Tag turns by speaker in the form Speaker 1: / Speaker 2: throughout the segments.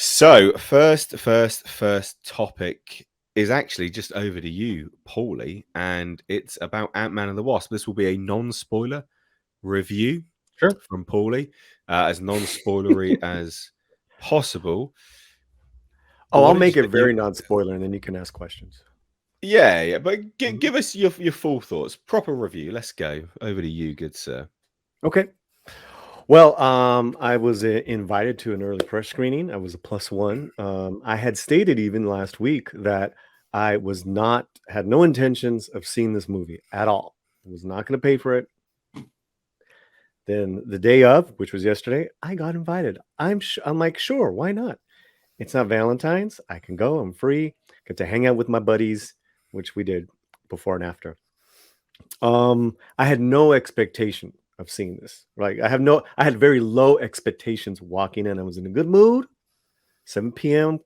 Speaker 1: So, first topic is actually just over to you, Paulie, and it's about Ant-Man and the Wasp. This will be a non-spoiler review
Speaker 2: Sure.
Speaker 1: from Paulie, as non-spoilery as possible. But
Speaker 2: Oh, I'll
Speaker 1: what did
Speaker 2: make it
Speaker 1: you?
Speaker 2: very non-spoiler, and then you can ask questions.
Speaker 1: Yeah. But
Speaker 2: Mhm.
Speaker 1: give us your full thoughts. Proper review. Let's go over to you, good sir.
Speaker 2: Okay. Well, I was invited to an early press screening. I was a plus one. I had stated even last week that I had no intentions of seeing this movie at all. I was not going to pay for it. Then the day of, which was yesterday, I got invited. I'm like, sure, why not? It's not Valentine's. I can go. I'm free. Get to hang out with my buddies, which we did before and after. I had no expectation of seeing this. Like I had very low expectations walking in. I was in a good mood. 7 p.m.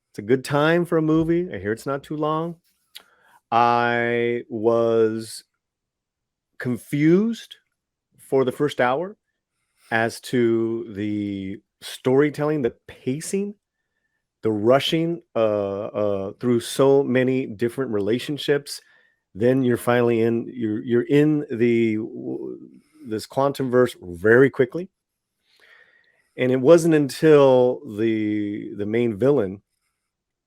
Speaker 2: It's a good time for a movie. I hear it's not too long. I was confused for the first hour as to the storytelling, the pacing, the rushing through so many different relationships. Then you're finally you're in this quantum verse very quickly. And it wasn't until the main villain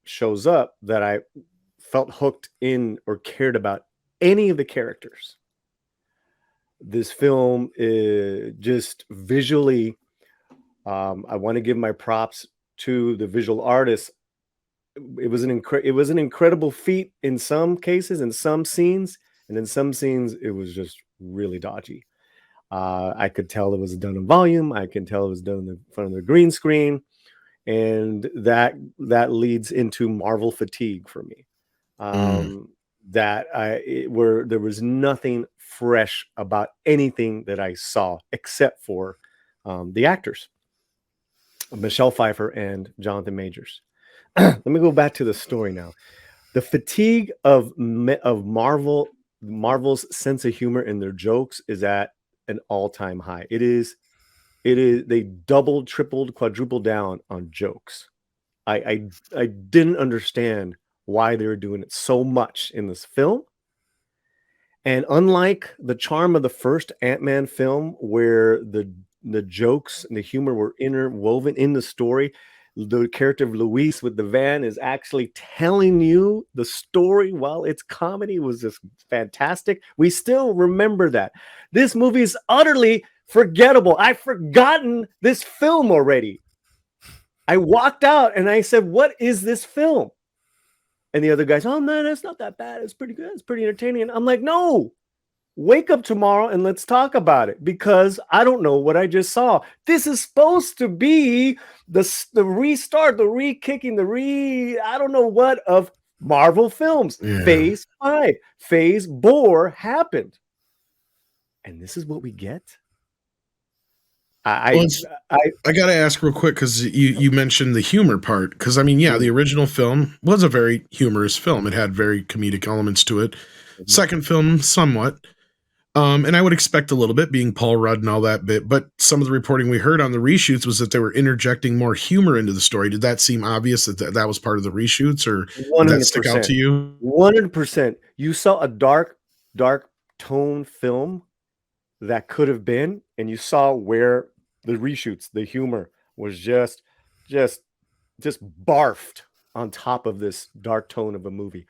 Speaker 2: shows up that I felt hooked in or cared about any of the characters. This film is just visually, I want to give my props to the visual artists. It was an incredible feat in some cases, in some scenes, and in some scenes it was just really dodgy. I could tell it was done in volume. I can tell it was done in the front of the green screen, and that leads into Marvel fatigue for me.
Speaker 3: Mm.
Speaker 2: Where there was nothing fresh about anything that I saw except for the actors, Michelle Pfeiffer and Jonathan Majors. Let me go back to the story now. The fatigue of Marvel's sense of humor and their jokes is at an all-time high. It is they doubled, tripled, quadrupled down on jokes. I didn't understand why they were doing it so much in this film. And unlike the charm of the first Ant-Man film, where the jokes and the humor were interwoven in the story, the character of Luis with the van is actually telling you the story while it's comedy was just fantastic. We still remember that. This movie is utterly forgettable. I've forgotten this film already. I walked out and I said, "What is this film?" And the other guys, "Oh man, it's not that bad. It's pretty good. It's pretty entertaining." And I'm like, "No, wake up tomorrow and let's talk about it, because I don't know what I just saw. This is supposed to be the restart, the re-kicking, I don't know what of Marvel films.
Speaker 3: Yeah.
Speaker 2: Phase 5, Phase Bore happened. And this is what we get?
Speaker 3: I got to ask real quick, because you mentioned the humor part. Because, I mean, yeah, the original film was a very humorous film. It had very comedic elements to it. Second film, somewhat. And I would expect a little bit, being Paul Rudd and all that bit. But some of the reporting we heard on the reshoots was that they were interjecting more humor into the story. Did that seem obvious that was part of the reshoots, or did that stick out to you?
Speaker 2: 100%. You saw a dark tone film that could have been, and you saw where the reshoots, the humor was just barfed on top of this dark tone of a movie,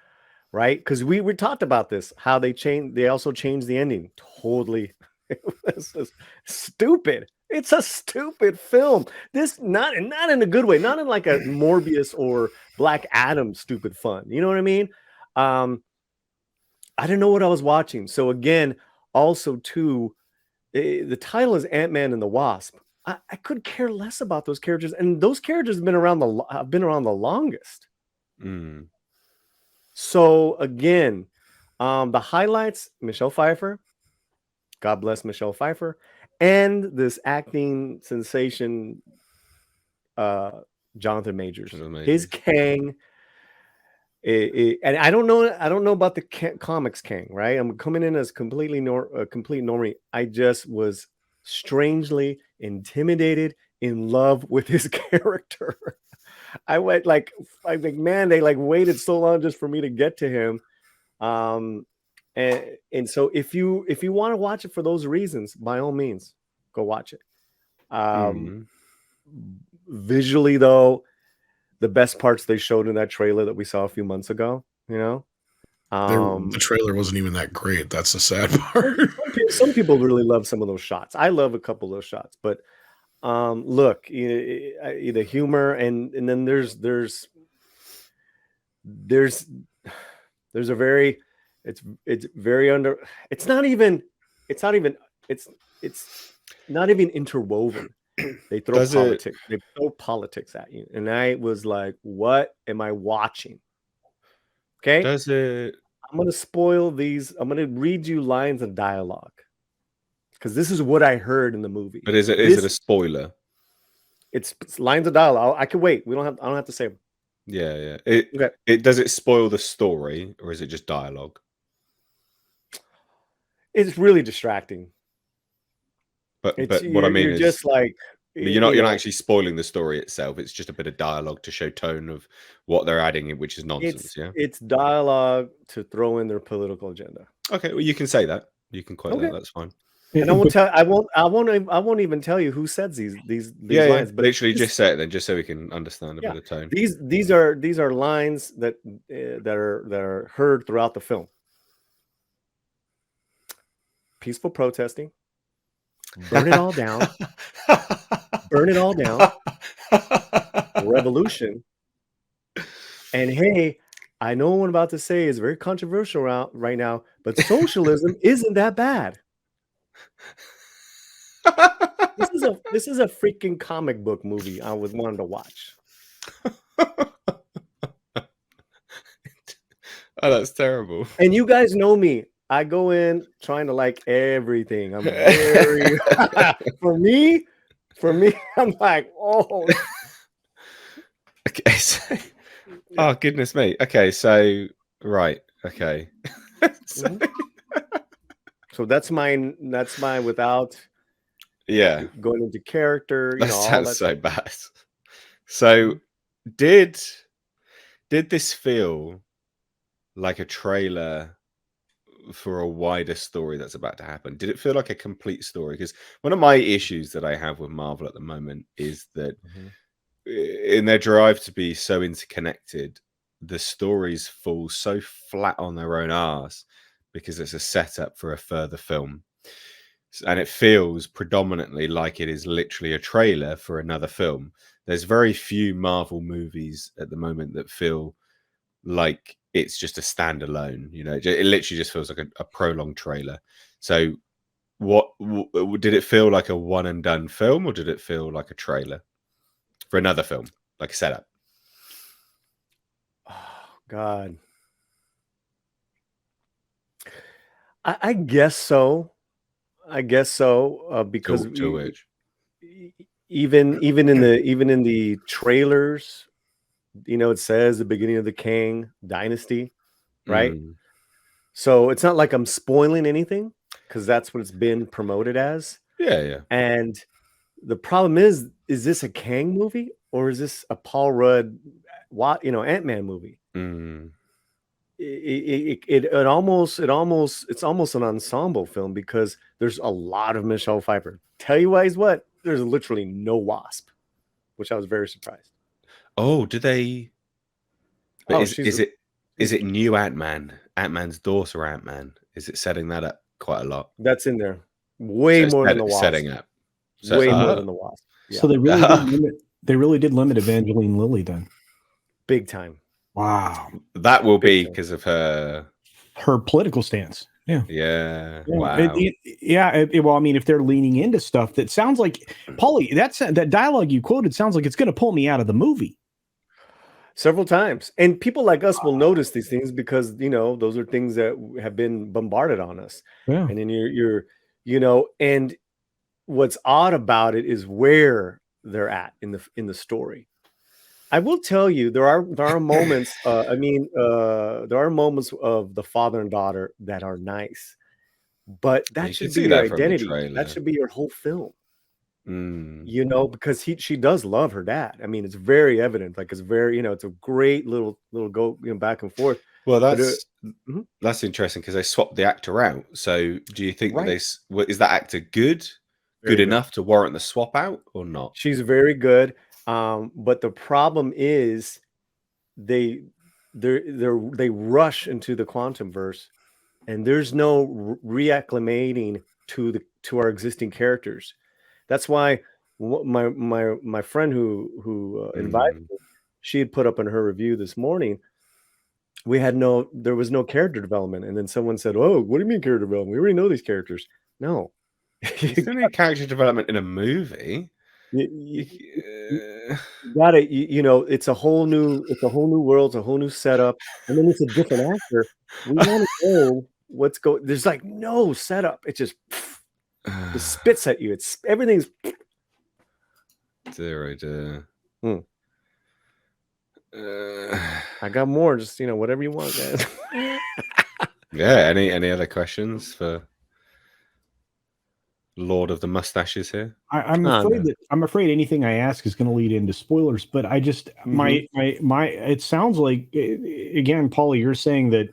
Speaker 2: right? Because we talked about this, how they also changed the ending totally. It was just stupid. It's a stupid film. This not in a good way, not in like a Morbius or Black Adam stupid fun. You know what I mean? I didn't know what I was watching. So again, also too, the title is Ant-Man and the Wasp. I could care less about those characters, and those characters have been around the longest.
Speaker 1: Mm.
Speaker 2: So again, the highlights: Michelle Pfeiffer. God bless Michelle Pfeiffer, and this acting sensation, Jonathan Majors. His Kang. And I don't know about the comics Kang, right? I'm coming in as complete normie. I just was strangely intimidated, in love with his character. I went like, man, they like waited so long just for me to get to him. And so if you want to watch it for those reasons, by all means, go watch it. Visually, though, the best parts they showed in that trailer that we saw a few months ago, the
Speaker 3: trailer wasn't even that great. That's the sad part.
Speaker 2: Some people really love some of those shots. I love a couple of those shots, but look, the humor and then there's a very it's very under it's not even interwoven. They throw politics at you, and I was like, what am I watching? Okay, I'm gonna spoil these. I'm gonna read you lines of dialogue because this is what I heard in the movie.
Speaker 1: But is it a spoiler?
Speaker 2: It's lines of dialogue. I can wait. I don't have to say them.
Speaker 1: Yeah. Does it spoil the story, or is it just dialogue?
Speaker 2: It's really distracting.
Speaker 1: But what I mean is,
Speaker 2: just like,
Speaker 1: you're not actually spoiling the story itself. It's just a bit of dialogue to show tone of what they're adding, which is nonsense.
Speaker 2: It's dialogue to throw in their political agenda.
Speaker 1: Okay, well, you can say that. You can quote that. That's fine.
Speaker 2: And I won't even tell you who says these lines. But
Speaker 1: literally just say it then, just so we can understand a bit of tone.
Speaker 2: These are lines that are heard throughout the film. Peaceful protesting. Burn it all down. Burn it all down. Revolution. And hey, I know what I'm about to say is very controversial right now, but socialism isn't that bad. This is a freaking comic book movie I was wanting to watch.
Speaker 1: Oh, that's terrible.
Speaker 2: And you guys know me. I go in trying to like everything. I'm very for me, I'm like, oh.
Speaker 1: Okay. So, oh goodness me. Okay, so right. Okay.
Speaker 2: So that's mine without going into character.
Speaker 1: That sounds so bad. So did this feel like a trailer for a wider story that's about to happen? Did it feel like a complete story? Because one of my issues that I have with Marvel at the moment is that in their drive to be so interconnected, the stories fall so flat on their own arse because it's a setup for a further film. And it feels predominantly like it is literally a trailer for another film. There's very few Marvel movies at the moment that feel like it's just a standalone, it literally just feels like a prolonged trailer. So what did it feel like, a one and done film, or did it feel like a trailer for another film, like a setup?
Speaker 2: Oh God, I guess so. Because even in the trailers, it says the beginning of the Kang dynasty, right? So it's not like I'm spoiling anything because that's what it's been promoted as.
Speaker 1: Yeah.
Speaker 2: And the problem is this a Kang movie or is this a Paul Rudd, Ant-Man movie? It's almost an ensemble film because there's a lot of Michelle Pfeiffer. Tell you guys what, there's literally no Wasp, which I was very surprised.
Speaker 1: Oh, do they? Is it new Ant-Man? Ant-Man's daughter Ant-Man? Is it setting that up quite a lot?
Speaker 2: That's in there. Way more than the Wasp.
Speaker 1: Setting up.
Speaker 2: Way more than the Wasp.
Speaker 4: Yeah. So they really did limit Evangeline Lilly then.
Speaker 2: Big time.
Speaker 4: Wow.
Speaker 1: That will be because of her
Speaker 4: political stance.
Speaker 1: Yeah. Wow.
Speaker 4: Well, I mean, if they're leaning into stuff that sounds like, Paulie, that dialogue you quoted sounds like it's going to pull me out of the movie.
Speaker 2: Several times. And people like us will notice these things because, those are things that have been bombarded on us.
Speaker 4: Yeah.
Speaker 2: And then you're and what's odd about it is where they're at in the story. I will tell you, there are moments. There are moments of the father and daughter that are nice, but that should be your identity. That should be your whole film. You know, because she does love her dad. I mean, it's very evident. Like it's very, you know, it's a great little go, you know, back and forth.
Speaker 1: Well, that's interesting because they swapped the actor out. So, do you think that is that actor good enough to warrant the swap out or not?
Speaker 2: She's very good, but the problem is they rush into the quantum verse, and there's no reacclimating to our existing characters. That's why my friend who invited me, she had put up in her review this morning, there was no character development. And then someone said, "Oh, what do you mean character development? We already know these characters." No.
Speaker 1: There's no need character development in a movie.
Speaker 2: You got it. You know, it's a whole new world, it's a whole new setup, and then it's a different actor. We want to know what's going. There's like no setup. It just spits at you. Everything's.
Speaker 1: Dear,
Speaker 2: I got more. Just whatever you want, guys.
Speaker 1: Yeah. Any other questions for Lord of the Mustaches here?
Speaker 4: I'm afraid anything I ask is going to lead into spoilers. But I just my it sounds like, again, Paulie, you're saying that.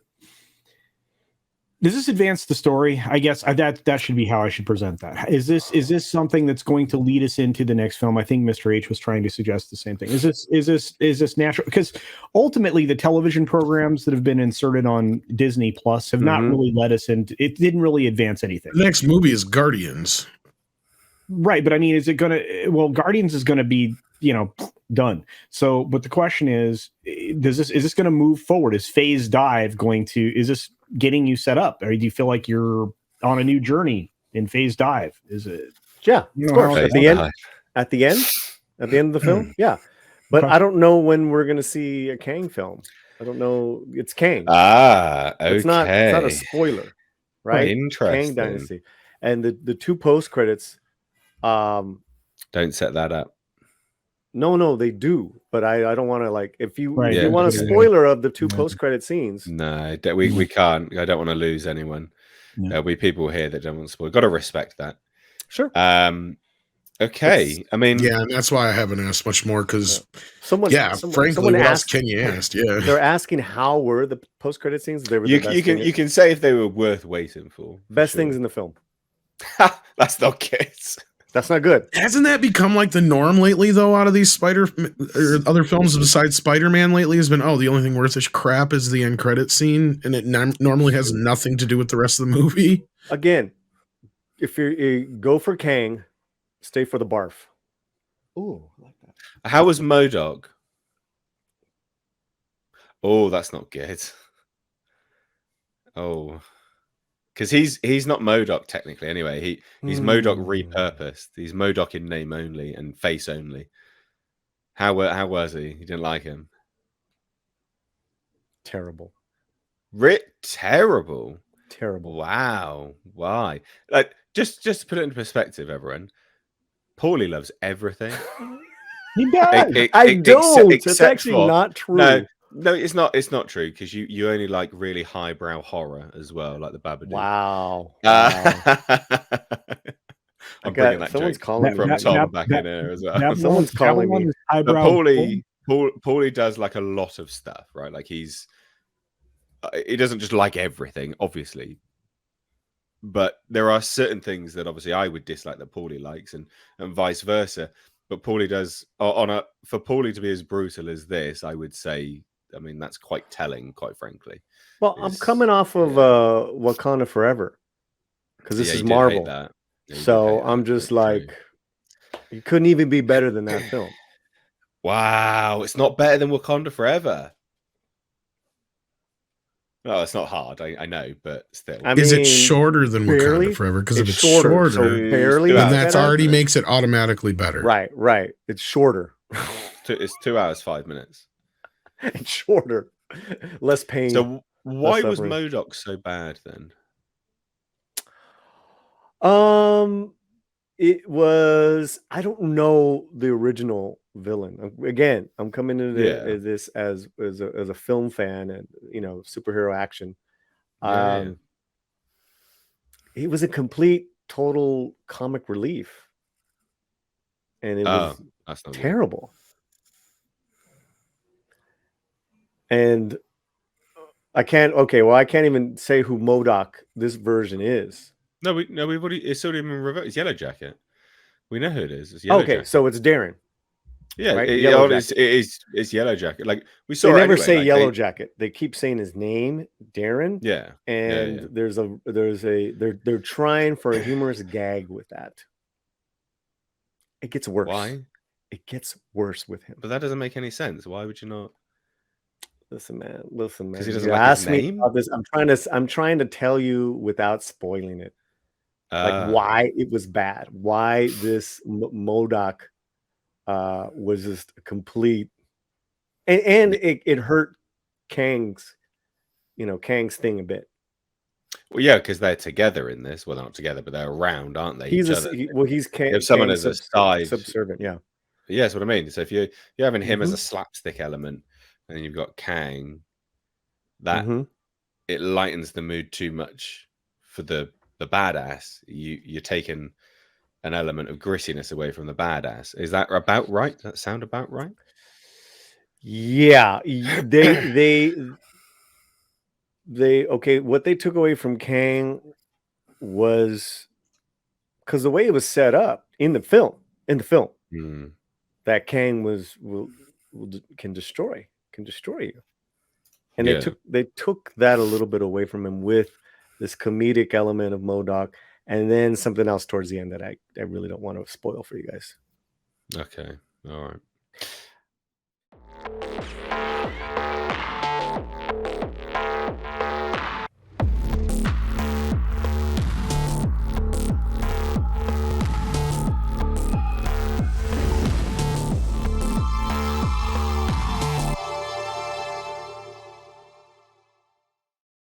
Speaker 4: Does this advance the story? I guess that should be how I should present that. Is this something that's going to lead us into the next film? I think Mr. H was trying to suggest the same thing. Is this natural? Because ultimately, the television programs that have been inserted on Disney Plus have not really led us into. It didn't really advance anything.
Speaker 3: The next movie is Guardians.
Speaker 4: Right, but I mean, is it going to? Well, Guardians is going to be done. So, but the question is this going to move forward? Is Phase Dive is this getting you set up, or do you feel like you're on a new journey in Phase Dive? Is it?
Speaker 2: Yeah, of course. At the end of the film, yeah. But I don't know when we're going to see a Kang film. I don't know. It's Kang.
Speaker 1: Okay.
Speaker 2: It's not a spoiler, right?
Speaker 1: Interesting.
Speaker 2: Kang Dynasty, and the two post credits.
Speaker 1: Don't set that up.
Speaker 2: No, they do, but I don't want to if you want a spoiler of the two post credit scenes.
Speaker 1: No, we can't. I don't want to lose anyone.
Speaker 4: No.
Speaker 1: There'll be people here that don't want to spoil. Got to respect that.
Speaker 2: Sure.
Speaker 1: Okay. I mean,
Speaker 3: yeah, and that's why I haven't asked much more because frankly, what else can you ask? Yeah,
Speaker 2: they're asking how were the post credit scenes. They were
Speaker 1: you can say if they were worth waiting for.
Speaker 2: Best things in the film.
Speaker 1: That's not good.
Speaker 2: That's not good.
Speaker 3: Hasn't that become like the norm lately, though? Out of these Spider or other films besides Spider-Man lately has been, the only thing worth a crap is the end credit scene, and it normally has nothing to do with the rest of the movie.
Speaker 2: Again, if you go for Kang, stay for the barf.
Speaker 1: Ooh, I like that. How was MODOK? Oh, that's not good. Oh. Because he's not MODOK technically anyway. He's MODOK repurposed. He's MODOK in name only and face only. How was he? You didn't like him?
Speaker 2: Terrible.
Speaker 1: Terrible.
Speaker 2: Terrible.
Speaker 1: Wow. Why? Just to put it into perspective, everyone. Paulie loves everything.
Speaker 4: He does.
Speaker 2: I don't. It's actually not true.
Speaker 1: No, it's not. It's not true because you only like really highbrow horror as well, like the Babadook.
Speaker 2: Wow.
Speaker 1: I'm bringing that
Speaker 2: someone's
Speaker 1: joke
Speaker 2: calling
Speaker 1: from Tom back in here as well.
Speaker 2: Someone's calling me.
Speaker 1: Paulie does like a lot of stuff, right? Like he doesn't just like everything, obviously. But there are certain things that obviously I would dislike that Paulie likes, and vice versa. But Paulie does for Paulie to be as brutal as this, I would say. I mean, that's quite telling, quite frankly.
Speaker 2: Well, I'm coming off of Wakanda Forever because this is Marvel. So I'm just like, it couldn't even be better than that film.
Speaker 1: Wow, it's not better than Wakanda Forever. No, it's not hard. I know, but still.
Speaker 3: Is it shorter than Wakanda Forever? Because if it's shorter,
Speaker 2: then
Speaker 3: that already makes it automatically better.
Speaker 2: Right. It's shorter.
Speaker 1: It's 2 hours, 5 minutes.
Speaker 2: It's shorter. Less pain.
Speaker 1: So why was MODOK so bad then?
Speaker 2: It was, I don't know the original villain. Again, I'm coming into this as a film fan and superhero action. He was a complete total comic relief. and it was
Speaker 1: that's not good.
Speaker 2: terrible. And I can't even say who MODOK this version is.
Speaker 1: We've already, it's already been reversed. It's Yellow Jacket. We know who it is. It's Yellow Jacket.
Speaker 2: So it's Darren.
Speaker 1: Yeah,
Speaker 2: right?
Speaker 1: it's Yellow Jacket. Like we saw.
Speaker 2: They never
Speaker 1: anyway.
Speaker 2: say
Speaker 1: like,
Speaker 2: Yellow Jacket. They keep saying his name, Darren.
Speaker 1: Yeah,
Speaker 2: and they're trying for a humorous gag with that. It gets worse.
Speaker 1: Why?
Speaker 2: It gets worse with him.
Speaker 1: But that doesn't make any sense. Why would you not?
Speaker 2: Listen, man.
Speaker 1: Because he doesn't like his name.
Speaker 2: I'm trying to tell you without spoiling it. Like why it was bad. Why this MODOK was just a complete, and it hurt Kang's thing a bit.
Speaker 1: Well, yeah, because they're together in this. Well, not together, but they're around, aren't they?
Speaker 2: He's
Speaker 1: if someone as a side
Speaker 2: subservient, yeah.
Speaker 1: Yeah, that's what I mean. So if you're having him as a slapstick element, and you've got Kang, that it lightens the mood too much for the badass. You're taking an element of grittiness away from the badass. Is that about right? Does that sound about right?
Speaker 2: Yeah, what they took away from Kang was because the way it was set up in the film, that Kang can destroy you, and they took that a little bit away from him with this comedic element of MODOK, and then something else towards the end that I really don't want to spoil for you guys.
Speaker 1: Okay, all right.